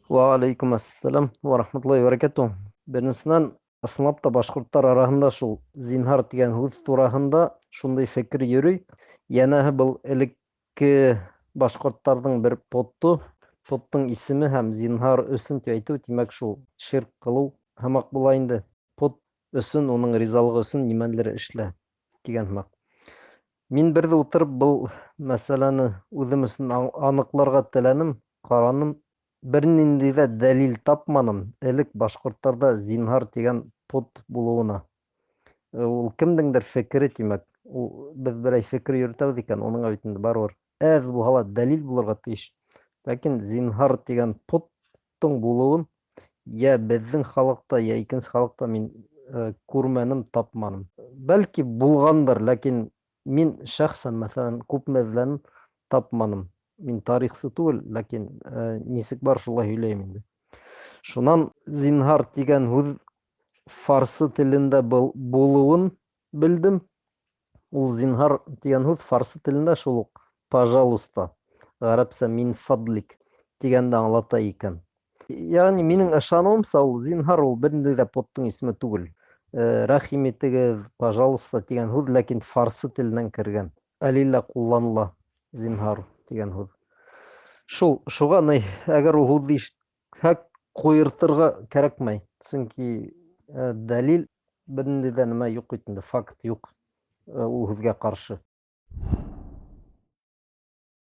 Вағалейкум ассалам ва рахматуллахи ва баракатух. Беренчедән, ысынлап та башкортлар арасында шул зинһар дигән һүз тураһында шундый фекер йөрөй. Янәһе был элекке башкортларның бер поты, поттың исеме һәм зинһар өсөн дип әйтү, димәк шул ширк кылу һымак була инде. Пот өсөн, уның ризалыгы өсөн нимәлер эшлә дигән һымак. Мин бер дә утырып был мәсьәләне үзем өчен аныкларга теләнем, караным. Бер нинди дә дәлил тапманым элек башкортларда зинһар дигән пот булуына. Ул кемдеңдер фекере, тимәк. Ул без берәй фекер йөртәбез икән, уның бит инде барыбер әз булса ла дәлил булырга тиеш. Ләкин зинһар дигән поттың булуын я безнең халыкта, я икенче халыкта мин күрмәнем, тапманым. Бәлки булгандыр, ләкин мин шәхсән мәсәлән күпме эзләнем, тапманым. Мин тарихчы түгел, ләкин ничек бар шулай һөйләйм инде. Шуннан зинһар дигән һүз фарсы телендә булуын белдем. Ул зинһар дигән һүз фарсы телендә шул ук пожалуйста, гарәпчә мин фадлик дигәнде аңлата икән. Ягъни минең ышануымча, ул зинһар ул бернинди дә поттың исеме түгел. Рәхим итегез, пожалуйста дигән һүз, ләкин фарсы теленнән кергән. Әле лә кулланыла зинһар дигән һүз. Шуга ни, әгәр ул һүзне ишетһәк, куертырга кәрәкмәй. Чөнки дәлил бернинди дә нема юк бит инде, факт юк ул һүзгә каршы.